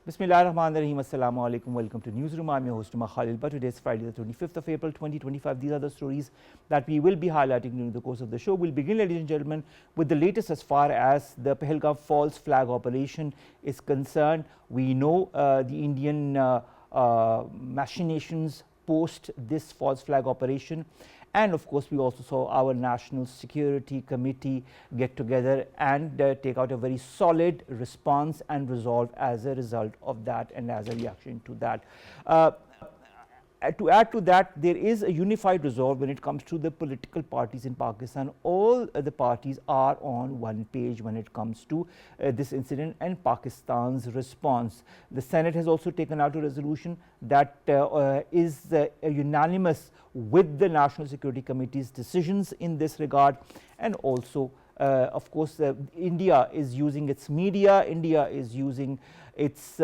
Bismillahirrahmanirrahim. Assalamu alaikum. Welcome to Newsroom. I'm your host, Omar Khalid. But today is Friday, the 25th of April, 2025. These are the stories that we will be highlighting during the course of the show. We'll begin, ladies and gentlemen, with the latest as far as the Pahalgam false flag operation is concerned. We know the Indian machinations post this false flag operation. And of course, we also saw our National Security Committee get together and take out a very solid response and resolve as a result of that and as a reaction to that. To add to that, there is a unified resolve when it comes to the political parties in Pakistan. All the parties are on one page when it comes to this incident and Pakistan's response. The Senate has also taken out a resolution that is unanimous with the National Security Committee's decisions in this regard. And also, of course, India is using its media, India is using its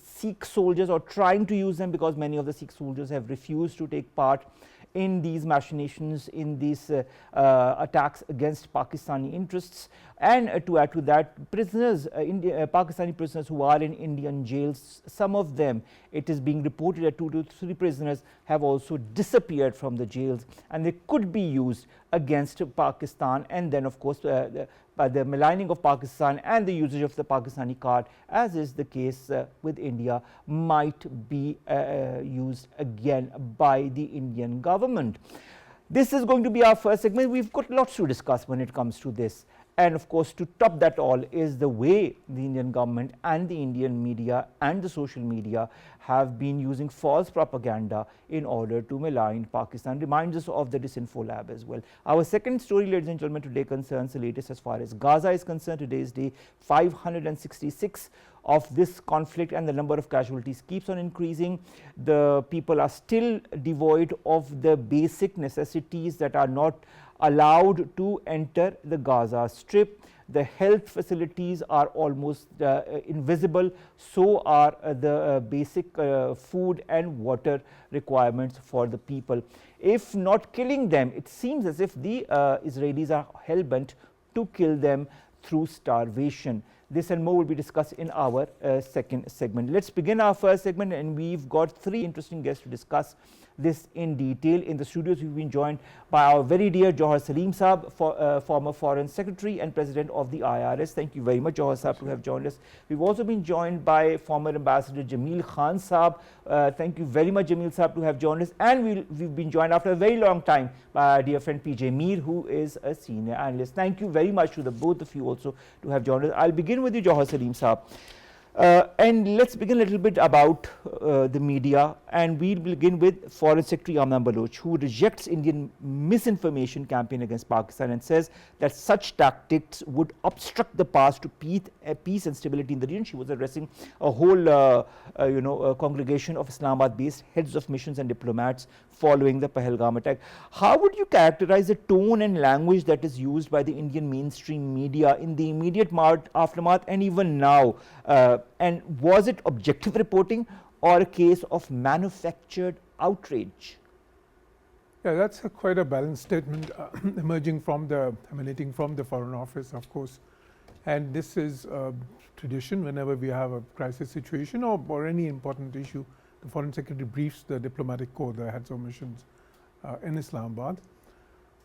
Sikh soldiers, or trying to use them, because many of the Sikh soldiers have refused to take part in these machinations, in these attacks against Pakistani interests. And to add to that, prisoners, Pakistani prisoners who are in Indian jails, some of them, it is being reported that 2 to 3 prisoners have also disappeared from the jails, and they could be used against Pakistan. And then of course the maligning of Pakistan and the usage of the Pakistani card, as is the case with India, might be used again by the Indian government. This is going to be our first segment. We've got lots to discuss when it comes to this. And of course, to top that all is the way the Indian government and the Indian media and the social media have been using false propaganda in order to malign Pakistan. Reminds us of the Disinfo Lab as well. Our second story, ladies and gentlemen, today concerns the latest as far as Gaza is concerned. Today is day 566 of this conflict, and the number of casualties keeps on increasing. The people are still devoid of the basic necessities that are not allowed to enter the Gaza Strip. The health facilities are almost invisible, so are the basic food and water requirements for the people. If not killing them, it seems as if the Israelis are hell-bent to kill them through starvation. This and more will be discussed in our second segment. Let's begin our first segment, and we've got 3 interesting guests to discuss this in detail. In the studios, we've been joined by our very dear Johar Salim Saab, former Foreign Secretary and President of the IRS. Thank you very much, Johar Saab, to have joined us. We've also been joined by former Ambassador Jamil Khan Saab. Thank you very much, Jamil Saab, to have joined us. And we've been joined after a very long time by our dear friend PJ Mir, who is a senior analyst. Thank you very much to the both of you also to have joined us. I'll begin with you, Johar Salim Saab. And let's begin a little bit about the media, and we'll begin with Foreign Secretary Omar, who rejects Indian misinformation campaign against Pakistan and says that such tactics would obstruct the path to peace and stability in the region. She was addressing a whole congregation of Islamabad-based heads of missions and diplomats following the Pahalgam attack. How would you characterize the tone and language that is used by the Indian mainstream media in the immediate aftermath and even now? And was it objective reporting or a case of manufactured outrage? Yeah, that's quite a balanced statement emanating from the Foreign Office, of course. And this is tradition whenever we have a crisis situation or any important issue. The Foreign Secretary briefs the diplomatic corps, the heads of missions in Islamabad.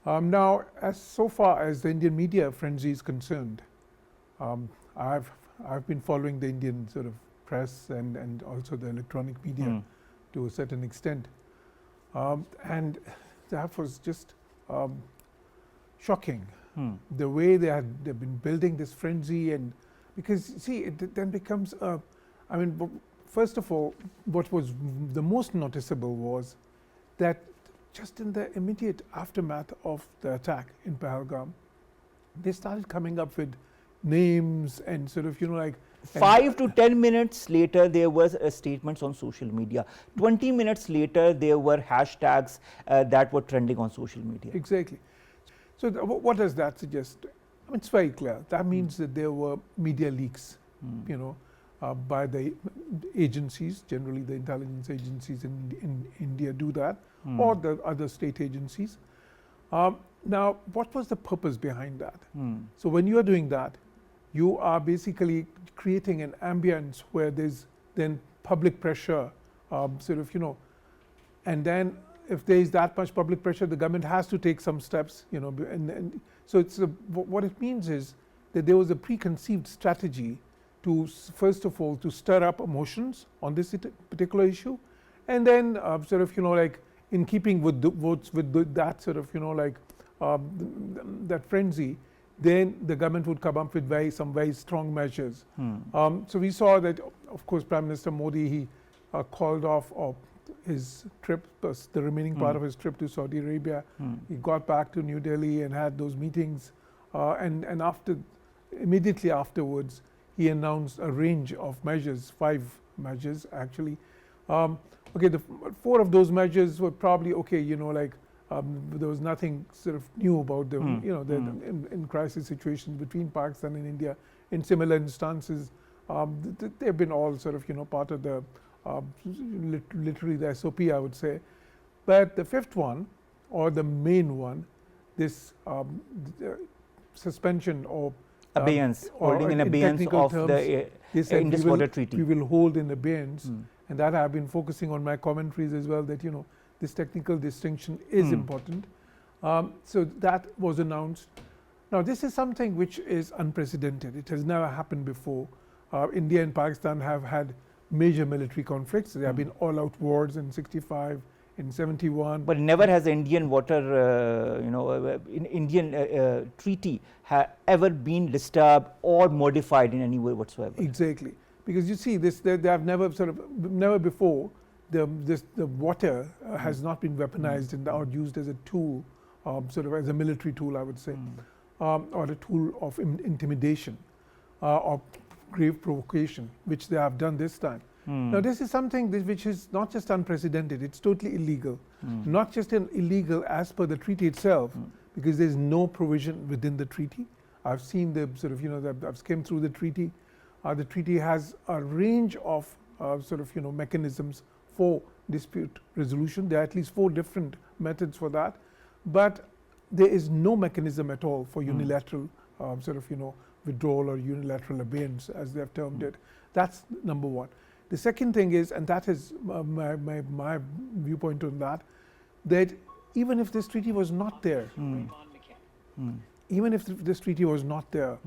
Now, so far as the Indian media frenzy is concerned, I've been following the Indian sort of press and also the electronic media to a certain extent. And that was just shocking, the way they've been building this frenzy. And because, see, it then becomes, first of all, what was the most noticeable was that just in the immediate aftermath of the attack in Pahalgam, they started coming up with names and sort of, 5 to 10 minutes later, there was statements on social media. 20 minutes later, there were hashtags that were trending on social media. Exactly. So what does that suggest? It's very clear. That means that there were media leaks, by the agencies. Generally, the intelligence agencies in India do that, or the other state agencies. Now, what was the purpose behind that? So when you are doing that, you are basically creating an ambience where there's then public pressure, sort of, and then if there is that much public pressure, the government has to take some steps, and so what it means is that there was a preconceived strategy to, first of all, to stir up emotions on this particular issue, and then sort of, like in keeping with the votes with that sort of, that frenzy, then the government would come up with some very strong measures. So we saw that, of course, Prime Minister Modi, he called off his trip, the remaining part of his trip to Saudi Arabia. He got back to New Delhi and had those meetings, and immediately afterwards, he announced a range of measures, 5 measures actually. Okay, 4 of those measures were probably okay, there was nothing sort of new about them, in crisis situations between Pakistan and India. In similar instances, they've been all sort of, part of the, literally the SOP, I would say. But the 5th one, or the main one, this suspension or abeyance, holding in abeyance of the Indus Water Treaty. We will hold in abeyance, and that I've been focusing on my commentaries as well, that, this technical distinction is important. So that was announced. Now this is something which is unprecedented. It has never happened before. India and Pakistan have had major military conflicts. There have been all-out wars in 65, in 71. But never has Indian water, Indian treaty ever been disturbed or modified in any way whatsoever. Exactly, because you see, they have never before. The water has not been weaponized or used as a tool, sort of as a military tool, I would say, or a tool of intimidation or grave provocation, which they have done this time. Now this is something which is not just unprecedented, it's totally illegal. Not just illegal as per the treaty itself, because there's no provision within the treaty. I've seen the sort of, I've skimmed through the treaty. The treaty has a range of sort of, mechanisms for dispute resolution. There are at least 4 different methods for that, but there is no mechanism at all for unilateral sort of, withdrawal or unilateral abeyance, as they have termed it. That's number one. The second thing is, and that is my viewpoint on that even if this treaty was not there, even if this treaty was not there,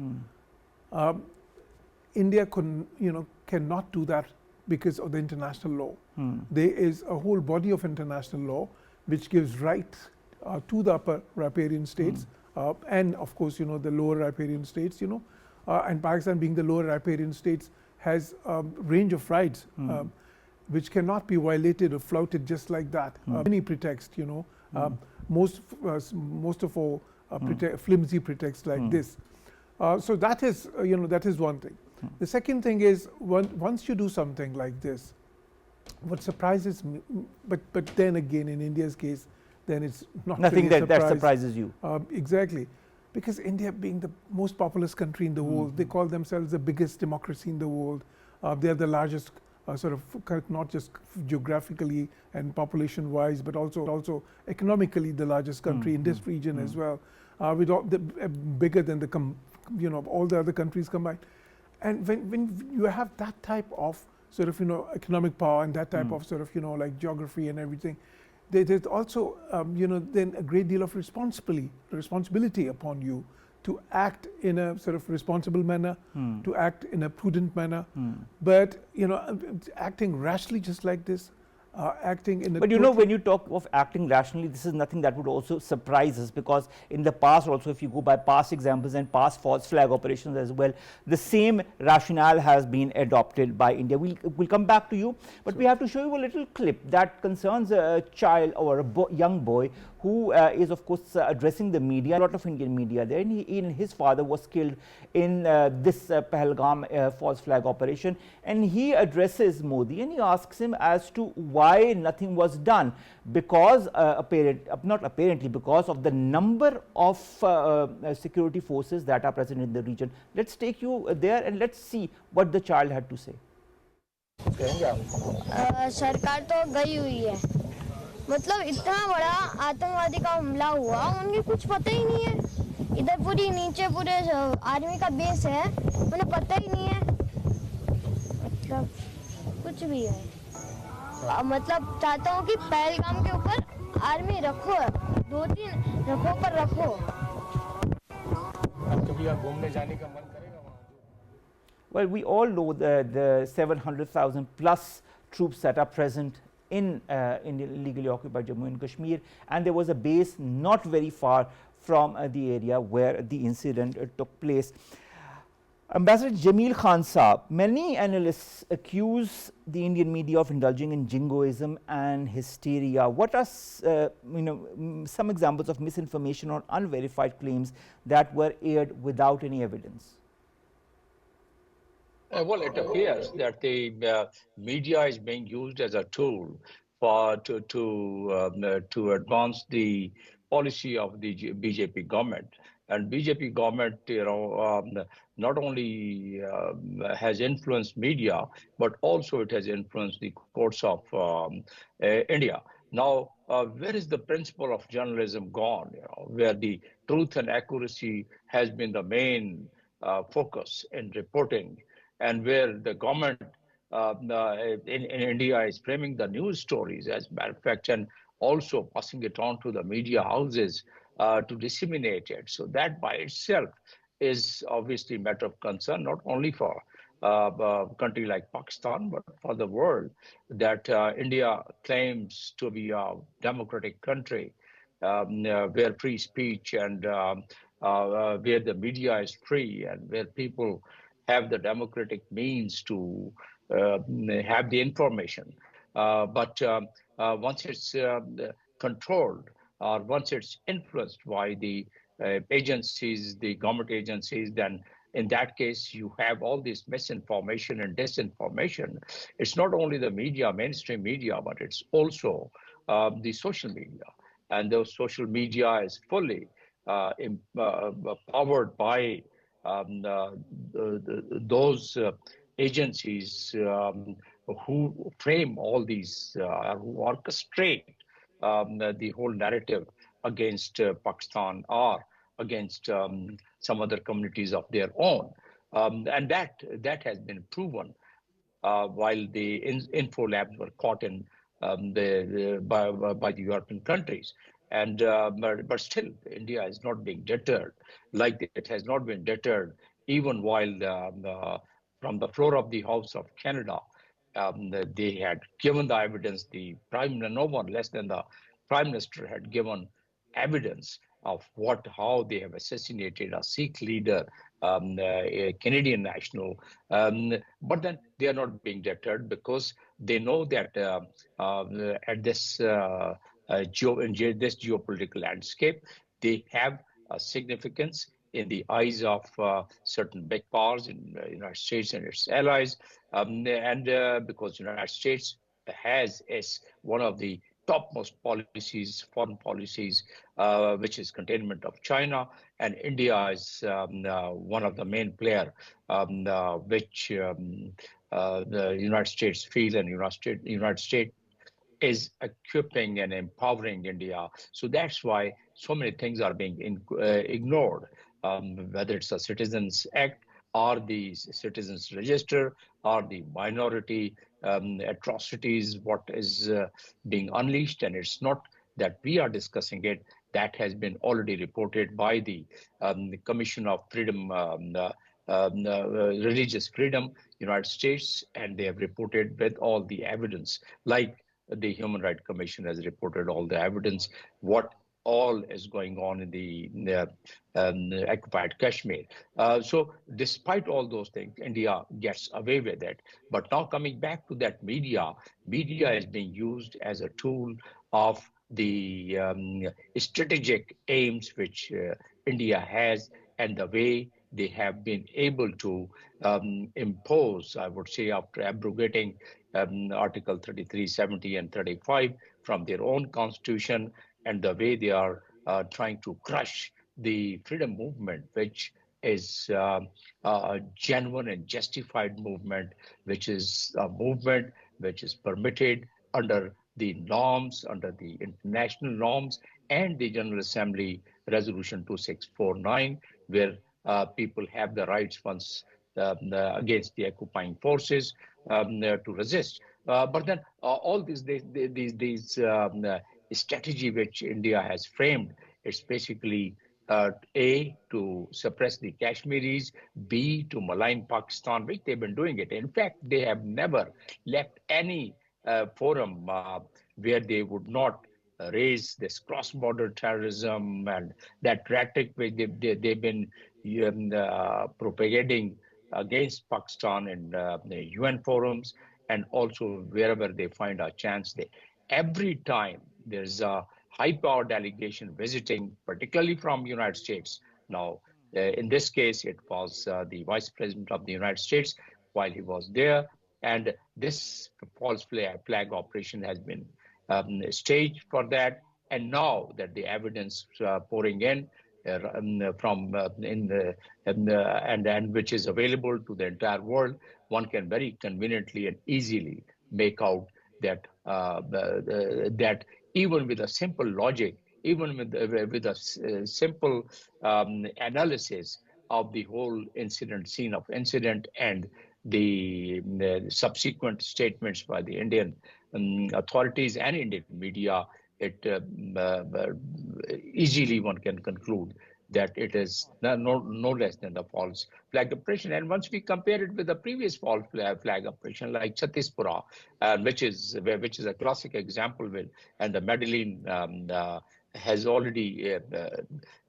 India cannot do that because of the international law. There is a whole body of international law which gives rights to the upper riparian states, and of course, the lower riparian states, and Pakistan being the lower riparian states has a range of rights which cannot be violated or flouted just like that. Any pretext, most of all flimsy pretext like this. So that is, that is one thing. The second thing is, once you do something like this, what surprises me, but then again in India's case, then it's not nothing really that surprises you. Exactly, because India being the most populous country in the world, they call themselves the biggest democracy in the world. They are the largest, sort of, not just geographically and population-wise, but also economically the largest country in this region as well, with all bigger than all the other countries combined. And when you have that type of sort of, economic power and that type of sort of, like geography and everything, there's also, then a great deal of responsibility upon you to act in a sort of responsible manner, to act in a prudent manner. But, acting rashly just like this, acting in a... But when you talk of acting rationally, this is nothing that would also surprise us, because in the past also, if you go by past examples and past false flag operations as well, the same rationale has been adopted by India. We'll come back to you, but we have to show you a little clip that concerns a child or a young boy who is of course addressing the media, a lot of Indian media there, and his father was killed in this Pahalgam false flag operation, and he addresses Modi and he asks him as to why nothing was done, because not apparently, because of the number of security forces that are present in the region. Let's take you there and let's see what the child had to say. सरकार तो गई हुई है, मतलब इतना बड़ा आतंकवादी का हमला हुआ, उनके कुछ पता ही नहीं है। इधर पूरी नीचे पूरे आर्मी का बेस है, उन्हें पता ही नहीं है, मतलब कुछ भी है। मतलब चाहता हूँ कि पहलगाम के ऊपर आर्मी रखो, 2-3 रखो पर रखो। अब कभी आप घूमने जाने का मन करेगा वहाँ? Well, we all know the 700,000 plus troops that are present in the illegally occupied Jammu and Kashmir, and there was a base not very far from the area where the incident took place. Ambassador Jamil Khan Saab, many analysts accuse the Indian media of indulging in jingoism and hysteria. What are some examples of misinformation or unverified claims that were aired without any evidence? Well, it appears that the media is being used as a tool to advance the policy of the BJP government. And BJP government, not only has influenced media, but also it has influenced the courts of India. Now, where is the principle of journalism gone? Where the truth and accuracy has been the main focus in reporting, and where the government in India is framing the news stories as a matter of fact, and also passing it on to the media houses to disseminate it. So that by itself is obviously a matter of concern, not only for a country like Pakistan, but for the world, that India claims to be a democratic country where free speech and where the media is free and where people have the democratic means to have the information. But once it's controlled or once it's influenced by the agencies, the government agencies, then in that case, you have all this misinformation and disinformation. It's not only the media, mainstream media, but it's also the social media. And those social media is fully powered by those agencies who frame all these, who orchestrate the whole narrative against Pakistan or against some other communities of their own. And that has been proven while the info labs were caught in by the European countries. And but still, India is not being deterred, like it has not been deterred even while from the floor of the House of Canada, they had given the evidence. No one less than the Prime Minister had given evidence of how they have assassinated a Sikh leader, a Canadian national. But then they are not being deterred because they know that at this this geopolitical landscape, they have a significance in the eyes of certain big powers in the United States and its allies, and because the United States has as one of the topmost policies, foreign policies, which is containment of China, and India is one of the main player, which the United States feel, and United States is equipping and empowering India. So that's why so many things are being ignored, whether it's the Citizens Act or the Citizens Register or the minority atrocities, what is being unleashed. And it's not that we are discussing it. That has been already reported by the Commission of Freedom, Religious Freedom, United States, and they have reported with all the evidence, like the Human Rights Commission has reported all the evidence, what all is going on in the occupied Kashmir. So despite all those things, India gets away with it. But now coming back to that media is being used as a tool of the strategic aims which India has, and the way they have been able to impose, I would say, after abrogating Article 33, 70, and 35 from their own constitution, and the way they are trying to crush the freedom movement, which is a genuine and justified movement, which is a movement which is permitted under the norms, under the international norms, and the General Assembly Resolution 2649, where people have the rights once against the occupying forces to resist. But then all these strategy which India has framed, it's basically A, to suppress the Kashmiris, B, to malign Pakistan, which they've been doing it. In fact, they have never left any forum where they would not raise this cross-border terrorism and that rhetoric which they've been propagating against Pakistan in the UN forums and also wherever they find a chance. Every time there's a high-power delegation visiting, particularly from United States. Now, in this case, it was the Vice President of the United States while he was there, and this false flag operation has been staged for that. And now that the evidence pouring in from and which is available to the entire world, one can very conveniently and easily make out that that even with a simple logic, even with a simple analysis of the whole incident, scene of incident, and the subsequent statements by the Indian authorities and Indian media, it easily one can conclude that it is no less than the false flag operation. And once we compare it with the previous false flag operation like Chhattispura, which is a classic example, and the Madeline has already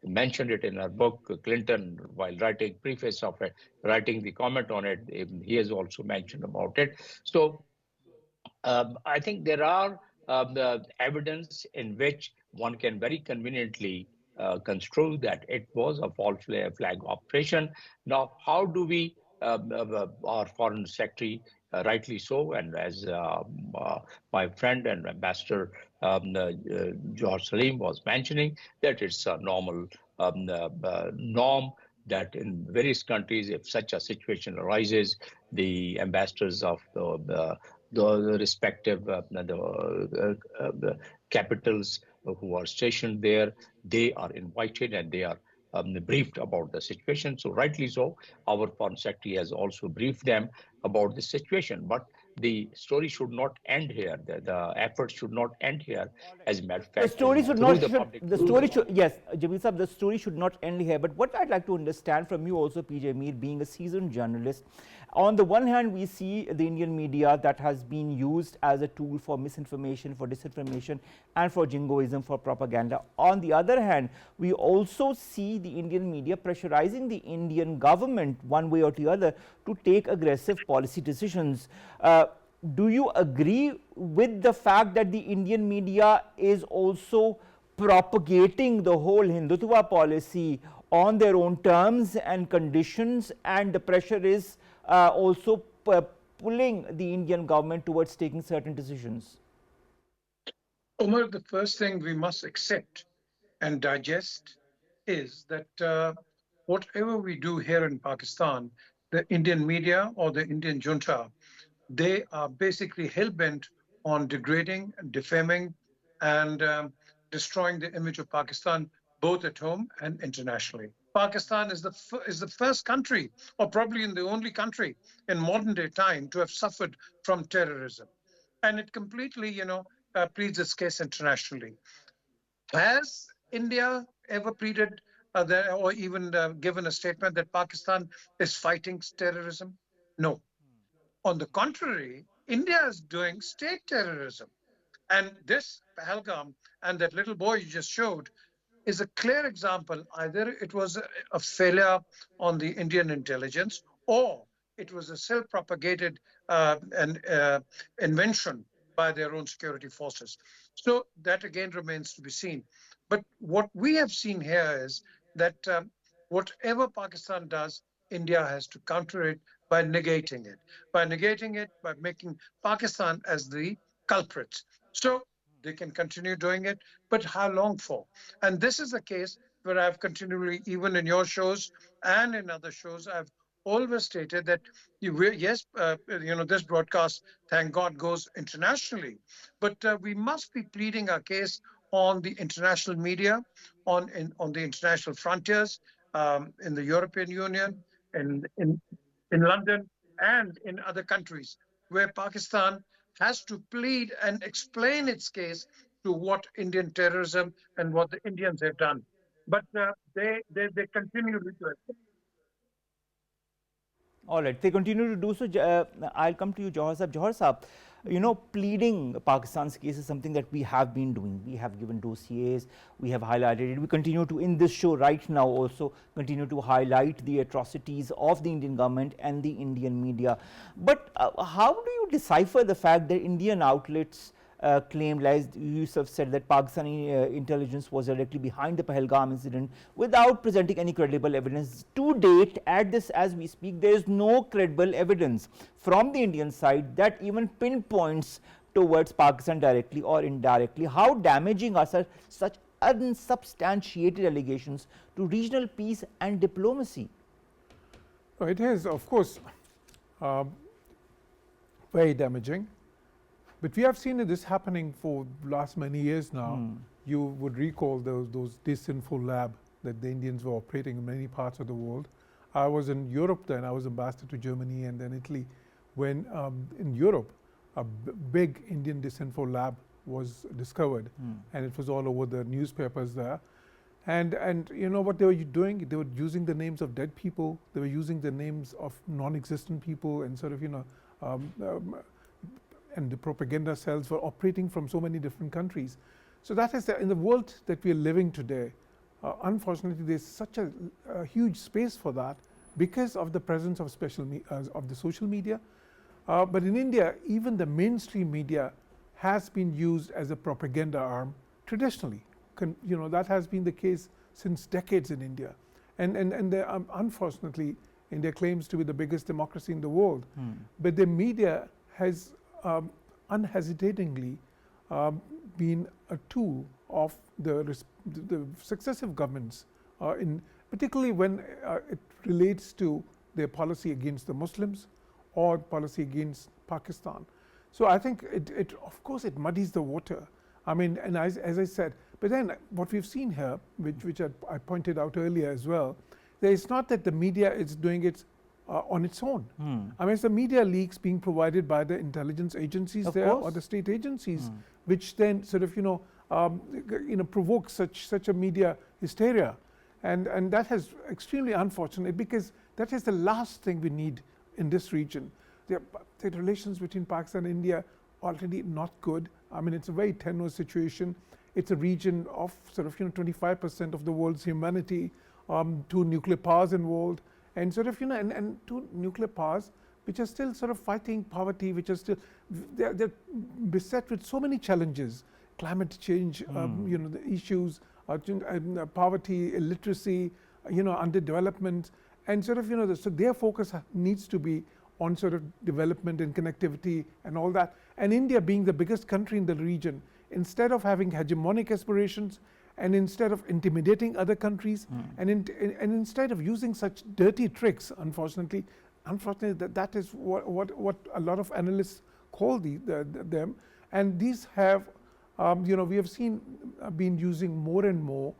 mentioned it in her book, Clinton, while writing preface of it, writing the comment on it, he has also mentioned about it. So I think there are the evidence in which one can very conveniently construe that it was a false flag operation. Now, how do we, our Foreign Secretary, rightly so, and as my friend and Ambassador George Salim was mentioning, that it's a normal norm that in various countries, if such a situation arises, the ambassadors of the respective the capitals who are stationed there, they are invited and they are briefed about the situation. So rightly so, our Foreign Secretary has also briefed them about the situation. But the story should not end here. The effort should not end here. As a matter of fact, The story should not. Yes, Jamil Sahab, the story should not end here. But what I'd like to understand from you also, PJ Mir, being a seasoned journalist, on the one hand, we see the Indian media that has been used as a tool for misinformation, for disinformation, and for jingoism, for propaganda. On the other hand, we also see the Indian media pressurizing the Indian government, one way or the other, to take aggressive policy decisions. Do you agree with the fact that the Indian media is also propagating the whole Hindutva policy on their own terms and conditions, and the pressure is also pulling the Indian government towards taking certain decisions? Omar, the first thing we must accept and digest is that whatever we do here in Pakistan, the Indian media or the Indian junta, they are basically hell-bent on degrading, defaming, and destroying the image of Pakistan, both at home and internationally. Pakistan is the first country, or probably in the only country in modern day time, to have suffered from terrorism. And it completely, pleads its case internationally. Has India ever pleaded or even given a statement that Pakistan is fighting terrorism? No. On the contrary, India is doing state terrorism. And this Pahalgam and that little boy you just showed is a clear example. Either it was a failure on the Indian intelligence, or it was a self-propagated invention by their own security forces. So that again remains to be seen. But what we have seen here is that whatever Pakistan does, India has to counter it by negating it, by making Pakistan as the culprit. So they can continue doing it, but how long for? And this is a case where I've continually, even in your shows and in other shows, I've always stated that this broadcast, thank God, goes internationally, but we must be pleading our case on the international media, on the international frontiers, in the European Union, in London, and in other countries, where Pakistan has to plead and explain its case to what Indian terrorism and what the Indians have done. But they continue to do it. All right, they continue to do so. I'll come to you, Johar Saab. Johar Saab, you know, pleading Pakistan's case is something that we have been doing. We have given dossiers, we have highlighted it. We continue to, in this show right now also, continue to highlight the atrocities of the Indian government and the Indian media. But how do you decipher the fact that Indian outlets claimed, as Yusuf said, that Pakistani intelligence was directly behind the Pahalgam incident without presenting any credible evidence? To date, at this as we speak, there is no credible evidence from the Indian side that even pinpoints towards Pakistan directly or indirectly. How damaging are such unsubstantiated allegations to regional peace and diplomacy? It is, of course, very damaging. But we have seen this happening for last many years now. You would recall those disinfo lab that the Indians were operating in many parts of the world. I was in Europe then. I was ambassador to Germany and then Italy when in Europe a big Indian disinfo lab was discovered, and it was all over the newspapers there. And you know what they were doing? They were using the names of dead people. They were using the names of non-existent people, and sort of, you know, and the propaganda cells were operating from so many different countries. So that is in the world that we are living today. Unfortunately, there's such a huge space for that because of the presence of of the social media. But in India, even the mainstream media has been used as a propaganda arm traditionally. You know, that has been the case since decades in India. And unfortunately, India claims to be the biggest democracy in the world. But the media has unhesitatingly been a tool of the successive governments, particularly when it relates to their policy against the Muslims or policy against Pakistan. So I think it of course it muddies the water. I mean, and as I said, but then what we've seen here, which I pointed out earlier as well, there is not that the media is doing it on its own. I mean, it's the media leaks being provided by the intelligence agencies of there course. or the state agencies, which then sort of, you know, provokes such a media hysteria. And that is extremely unfortunate because that is the last thing we need in this region. The relations between Pakistan and India already not good. I mean, it's a very tenuous situation. It's a region of sort of, you know, 25% of the world's humanity, 2 nuclear powers involved. And sort of, you know, and 2 nuclear powers which are still sort of fighting poverty, which are still, they're beset with so many challenges, climate change, you know, the issues, poverty, illiteracy, you know, underdevelopment, and sort of, you know, so their focus needs to be on sort of development and connectivity and all that. And India being the biggest country in the region, instead of having hegemonic aspirations, and instead of intimidating other countries, and instead of using such dirty tricks, unfortunately, that is what a lot of analysts call them. And these have, you know, we have seen been using more and more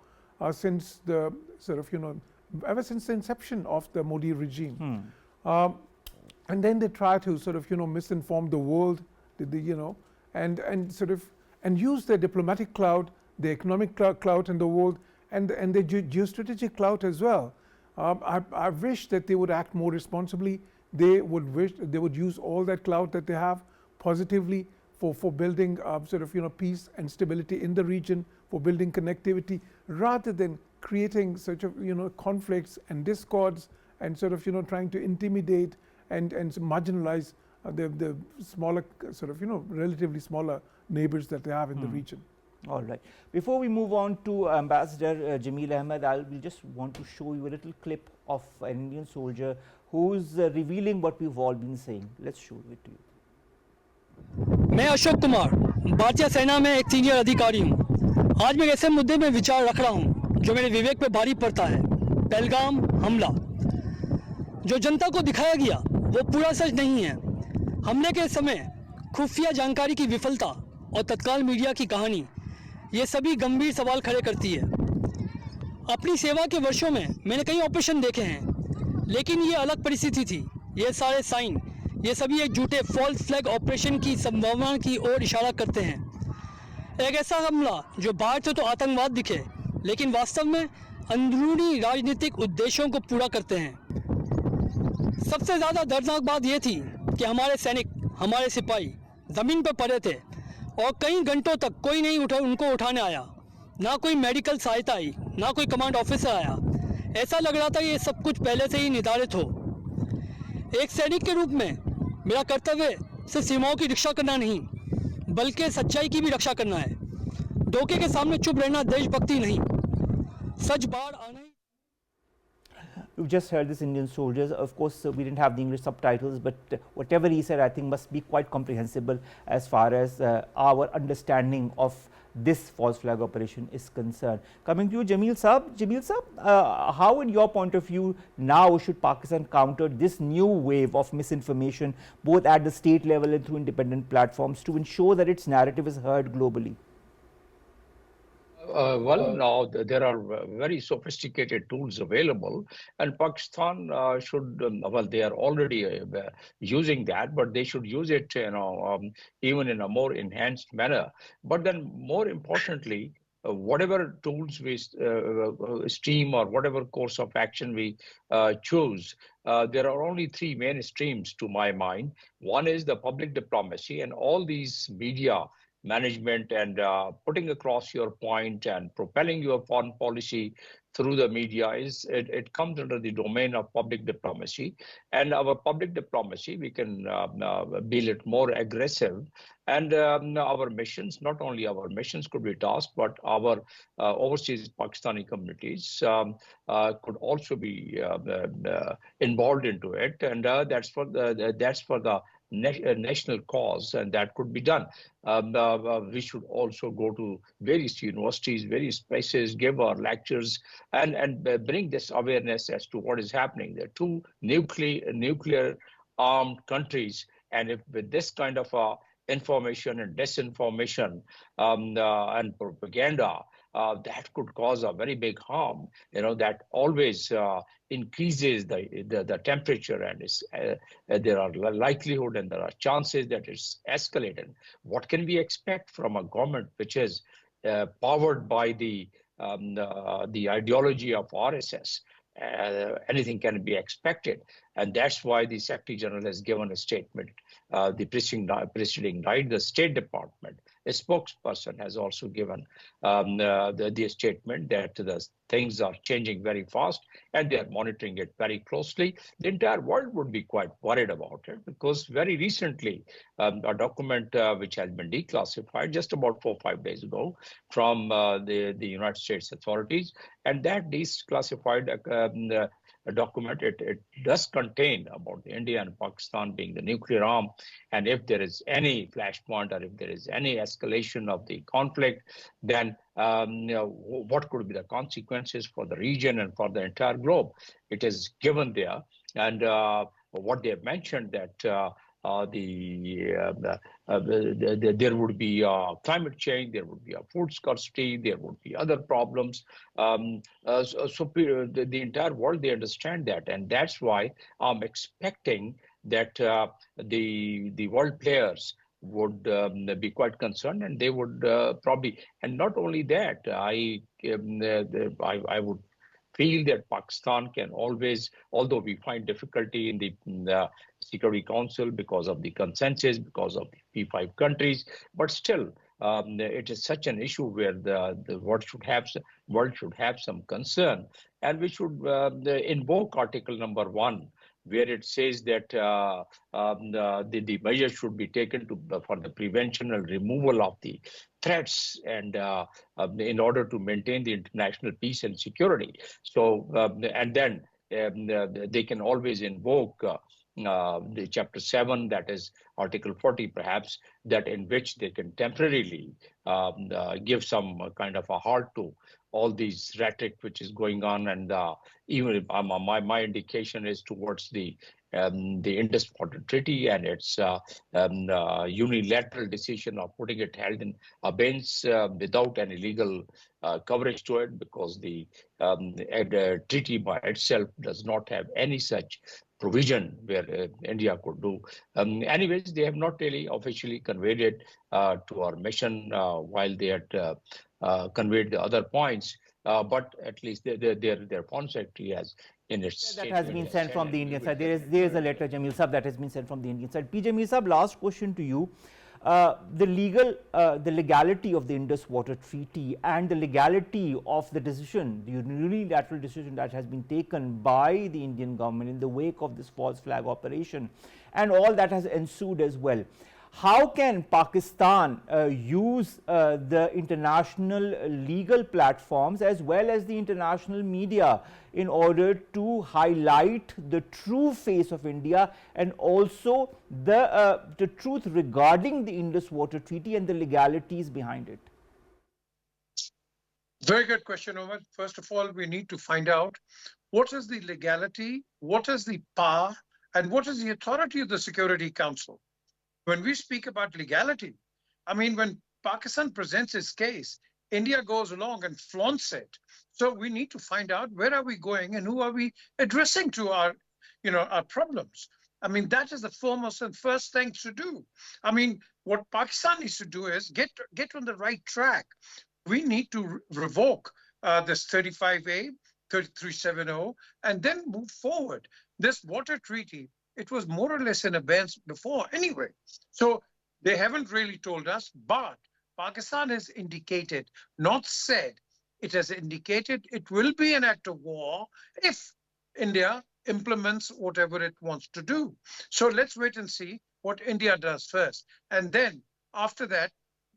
since the sort of, you know, ever since the inception of the Modi regime. And then they try to sort of, you know, misinform the world, you know, and sort of, and use their diplomatic clout, the economic clout in the world, and the geostrategic clout as well. I wish that they would act more responsibly. They would use all that clout that they have positively for building sort of, you know, peace and stability in the region, for building connectivity, rather than creating such a, you know, conflicts and discords and sort of, you know, trying to intimidate and marginalize the smaller sort of, you know, relatively smaller neighbors that they have in the region. All right. Before we move on to Ambassador Jameel Ahmed, we just want to show you a little clip of an Indian soldier who's revealing what we've all been saying. Let's show it to you. मैं अशोक कुमार भारतीय सेना में एक senior अधिकारी हूँ। आज मैं ऐसे मुद्दे में विचार रख रहा हूँ जो मेरे विवेक पे भारी पड़ता है। पहलगाम हमला जो जनता को दिखाया गया वो पूरा सच नहीं है। हमले के समय खुफिया जानकारी की विफलता और तत्काल मीडिया की कहानी ये सभी गंभीर सवाल खड़े करती है। अपनी सेवा के वर्षों में मैंने कई ऑपरेशन देखे हैं, लेकिन ये अलग परिस्थिति थी। ये सारे साइन, ये सभी एक झूठे फॉल्स फ्लैग ऑपरेशन की संभावना की ओर इशारा करते हैं। एक ऐसा हमला जो बाहर से तो आतंकवाद दिखे, लेकिन वास्तव में अंदरूनी राजनीतिक उद्देश्यों को पूरा करते हैं। सबसे ज़्यादा दर्दनाक बात यह थी कि हमारे सैनिक, हमारे सिपाही ज़मीन पर पड़े थे और कई घंटों तक कोई नहीं उनको उठाने आया। ना कोई मेडिकल सहायता आई, ना कोई कमांड ऑफिसर आया। ऐसा लग रहा था कि ये सब कुछ पहले से ही निर्धारित हो। एक सैनिक के रूप में मेरा कर्तव्य सिर्फ सीमाओं की रक्षा करना नहीं, बल्कि सच्चाई की भी रक्षा करना है। धोखे के सामने चुप रहना देशभक्ति नहीं, सच बाहर आना ही। We've just heard this Indian soldiers. Of course, we didn't have the English subtitles, but whatever he said, I think must be quite comprehensible as far as our understanding of this false flag operation is concerned. Coming to you, Jamil Saab. Jamil Saab, how in your point of view now should Pakistan counter this new wave of misinformation, both at the state level and through independent platforms, to ensure that its narrative is heard globally? Well, now there are very sophisticated tools available, and Pakistan should, well, they are already using that, but they should use it, even in a more enhanced manner. But then, more importantly, whatever tools we stream or whatever course of action we choose, there are only three main streams to my mind. One is the public diplomacy, and all these media management and putting across your point and propelling your foreign policy through the media it comes under the domain of public diplomacy. And our public diplomacy, we can be a little more aggressive. And our missions, not only our missions could be tasked, but our overseas Pakistani communities could also be involved into it. And that's for the national cause, and that could be done. We should also go to various universities, various places, give our lectures, and bring this awareness as to what is happening. There are two nuclear armed countries, and if with this kind of information and disinformation and propaganda, that could cause a very big harm. That always increases the temperature, and there are likelihood and there are chances that it's escalated. What can we expect from a government which is powered by the ideology of RSS? Anything can be expected, and that's why the Secretary General has given a statement. The preceding night, the State Department, a spokesperson, has also given the statement that the things are changing very fast and they are monitoring it very closely. The entire world would be quite worried about it, because very recently a document which has been declassified just about 4 or 5 days ago from the United States authorities, and that declassified document, it does contain about India and Pakistan being the nuclear arm, and if there is any flashpoint or if there is any escalation of the conflict, then what could be the consequences for the region and for the entire globe. It is given there, and what they have mentioned that there would be climate change, there would be a food scarcity, there would be other problems. The entire world, they understand that, and that's why I'm expecting that the world players would be quite concerned, and they would probably, and not only that, I would feel that Pakistan can always, although we find difficulty in the Security Council because of the consensus, because of the P5 countries, but still it is such an issue where the world should have some concern, and we should invoke Article number 1, where it says that the measures should be taken for the prevention and removal of the threats, and in order to maintain the international peace and security. So, and then they can always invoke the Chapter 7, that is Article 40 perhaps, that in which they can temporarily give some kind of a halt to all these rhetoric which is going on, and even my indication is towards the the Indus Water Treaty and its unilateral decision of putting it held in abeyance without any legal coverage to it, because the treaty by itself does not have any such provision where India could do. Anyways, they have not really officially conveyed it to our mission while they had conveyed the other points. But at least their foreign secretary has in its that has been sent from the Indian side. There is a letter, Jamil Sahab, that has been sent from the Indian side. P. Jamil Sahab, last question to you. The legality of the Indus Water Treaty and the legality of the decision, the unilateral decision that has been taken by the Indian government in the wake of this false flag operation and all that has ensued as well. How can Pakistan use the international legal platforms as well as the international media in order to highlight the true face of India and also the truth regarding the Indus Water Treaty and the legalities behind it? Very good question, Omar. First of all, we need to find out what is the legality, what is the power, and what is the authority of the Security Council. When we speak about legality, I mean, when Pakistan presents its case, India goes along and flaunts it. So we need to find out where are we going and who are we addressing to our problems. I mean, that is the foremost and first thing to do. I mean, what Pakistan needs to do is get on the right track. We need to revoke this 35A, 3370, and then move forward. This water treaty, it was more or less in abeyance before anyway. So they haven't really told us, but Pakistan has indicated, not said, it has indicated it will be an act of war if India implements whatever it wants to do. So let's wait and see what India does first. And then after that,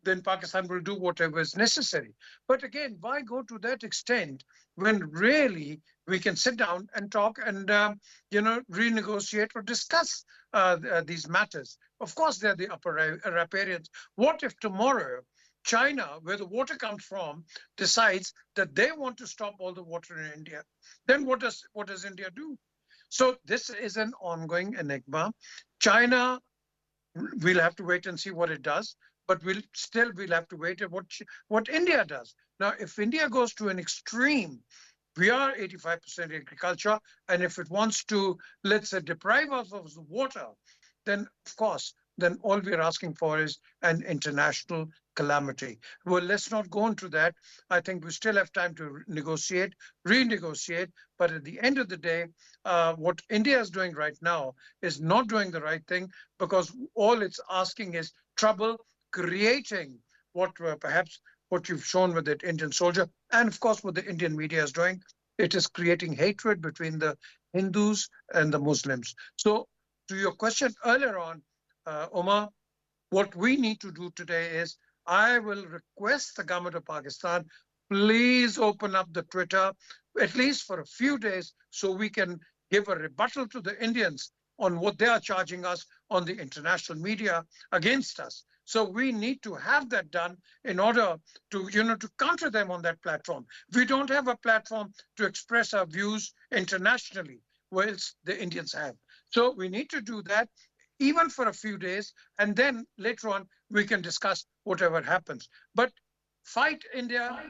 then Pakistan will do whatever is necessary. But again, why go to that extent when really we can sit down and talk and renegotiate or discuss these matters? Of course, they're the riparians. What if tomorrow China, where the water comes from, decides that they want to stop all the water in India? Then what does India do? So this is an ongoing enigma. China, we'll have to wait and see what it does. But we'll have to wait at what India does. Now, if India goes to an extreme, we are 85% agriculture, and if it wants to, let's say, deprive us of the water, then of course, then all we're asking for is an international calamity. Well, let's not go into that. I think we still have time to negotiate, renegotiate, but at the end of the day, what India is doing right now is not doing the right thing, because all it's asking is trouble, creating perhaps what you've shown with the Indian soldier, and of course what the Indian media is doing. It is creating hatred between the Hindus and the Muslims. So to your question earlier on, Omar, what we need to do today is, I will request the government of Pakistan, please open up the Twitter, at least for a few days, so we can give a rebuttal to the Indians on what they are charging us on the international media against us. So we need to have that done in order to, to counter them on that platform. We don't have a platform to express our views internationally, whilst the Indians have. So we need to do that even for a few days, and then later on we can discuss whatever happens. But fight India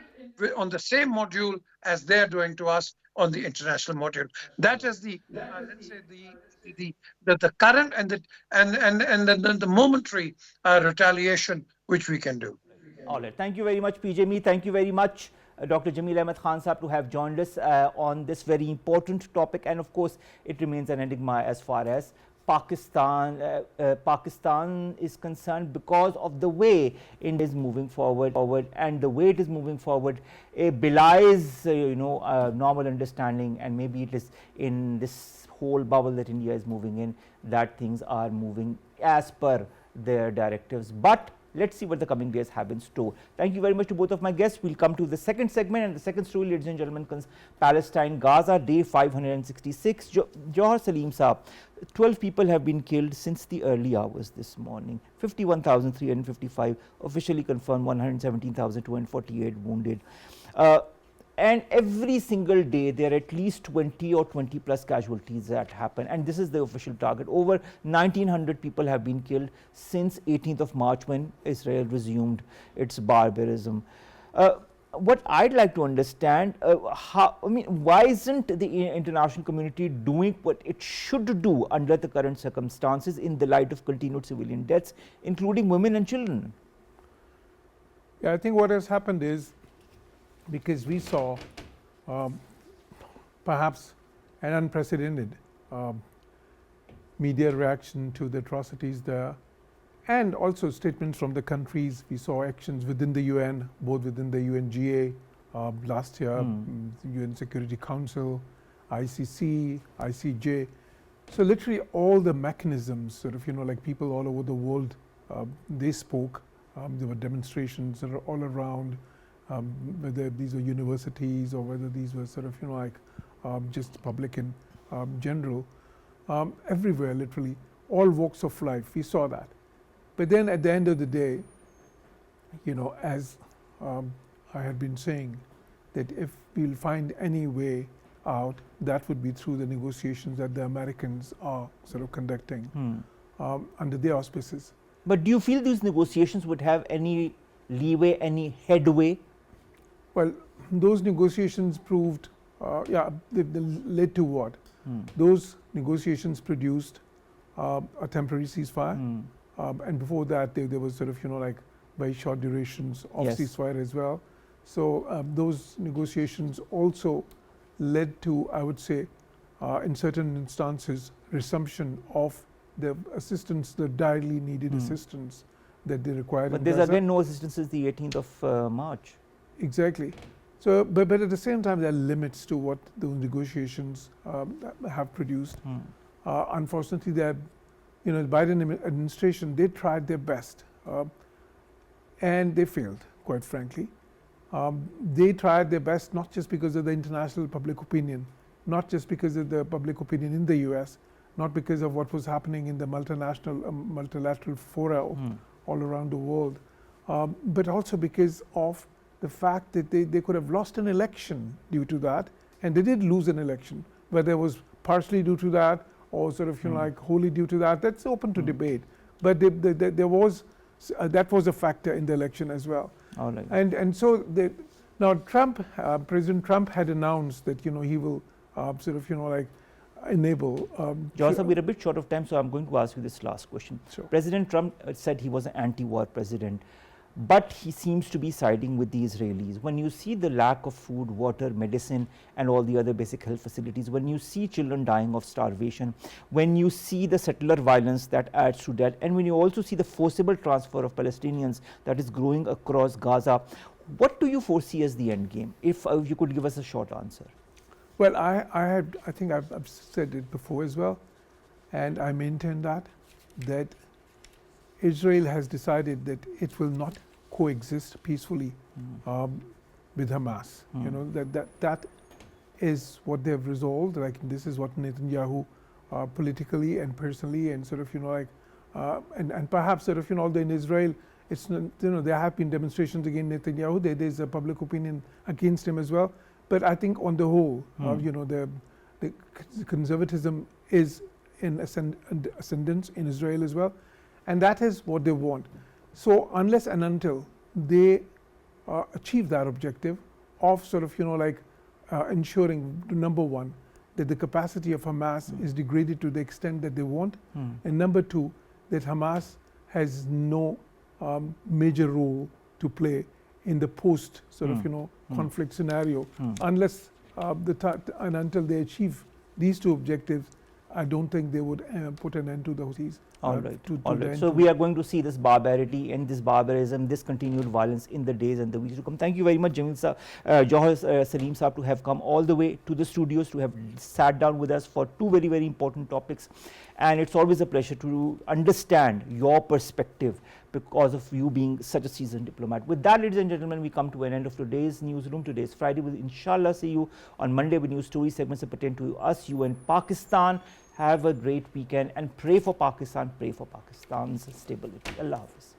on the same module as they're doing to us on the international module. That is the let's say the current and the momentary retaliation which we can do. All right. Thank you very much, PJME. Thank you very much, Dr. Jamil Ahmed Khan Sahab, to have joined us on this very important topic. And of course, it remains an enigma as far as Pakistan is concerned, because of the way India is moving forward, and the way it is moving forward belies normal understanding, and maybe it is in this whole bubble that India is moving in that things are moving as per their directives. But let's see what the coming days have in store. Thank you very much to both of my guests. We'll come to the second segment, and the second story, ladies and gentlemen, Palestine, Gaza, day 566. Johar Salim Saab, 12 people have been killed since the early hours this morning. 51,355 officially confirmed, 117,248 wounded. and every single day there are at least 20 or 20 plus casualties that happen, and this is the official target. Over 1900 people have been killed since 18th of March when Israel resumed its barbarism. What I'd like to understand, why isn't the international community doing what it should do under the current circumstances in the light of continued civilian deaths, including women and children? Yeah, I think what has happened is, because we saw perhaps an unprecedented media reaction to the atrocities there, and also statements from the countries. We saw actions within the UN, both within the UNGA last year, UN Security Council, ICC, ICJ. So literally all the mechanisms, sort of, like people all over the world, they spoke. There were demonstrations that are all around, whether these were universities or whether these were sort of, just public in general. Everywhere, literally, all walks of life, we saw that. But then at the end of the day, as I had been saying, that if we'll find any way out, that would be through the negotiations that the Americans are sort of conducting under their auspices. But do you feel these negotiations would have any leeway, any headway? Well, those negotiations proved, they led to what? Those negotiations produced a temporary ceasefire. And before that, there was sort of, very short durations of ceasefire as well. So those negotiations also led to, I would say, in certain instances, resumption of the assistance, the direly needed assistance that they required. But there's again no assistance since the 18th of March. Exactly. So, but at the same time, there are limits to what those negotiations have produced. Unfortunately, the Biden administration, they tried their best, and they failed, quite frankly. They tried their best not just because of the international public opinion, not just because of the public opinion in the US, not because of what was happening in the multilateral fora all around the world, but also because of the fact that they could have lost an election due to that, and they did lose an election. Whether it was partially due to that or sort of wholly due to that, that's open to debate. But there was that was a factor in the election as well. All right. And so now President Trump had announced that he will sort of enable. Joseph, we're a bit short of time, so I'm going to ask you this last question. Sure. President Trump said he was an anti-war president, but he seems to be siding with the Israelis. When you see the lack of food, water, medicine, and all the other basic health facilities, when you see children dying of starvation, when you see the settler violence that adds to that, and when you also see the forcible transfer of Palestinians that is growing across Gaza, what do you foresee as the end game? If you could give us a short answer. Well, I think I've said it before as well, and I maintain that Israel has decided that it will not coexist peacefully with Hamas. That is what they've resolved. Like, this is what Netanyahu politically and personally and sort of and perhaps sort of although in Israel it's there have been demonstrations against Netanyahu, there's a public opinion against him as well. But I think on the whole, the conservatism is in ascendance in Israel as well. And that is what they want. So unless and until they achieve that objective of sort of ensuring, number one, that the capacity of Hamas is degraded to the extent that they want, and number two, that Hamas has no major role to play in the post sort of conflict scenario, unless and until they achieve these two objectives, I don't think they would put an end to the Houthis. All right. So we are going to see this barbarity and this barbarism, this continued violence in the days and the weeks to come. Thank you very much, Jamil Saab, Johar Salim Saab, to have come all the way to the studios, to have sat down with us for two very, very important topics. And it's always a pleasure to understand your perspective because of you being such a seasoned diplomat. With that, ladies and gentlemen, we come to an end of today's newsroom. Today's Friday. We'll inshallah see you on Monday with news story segments that pertain to us, you and Pakistan. Have a great weekend and pray for Pakistan, pray for Pakistan's stability. Allah Hafiz.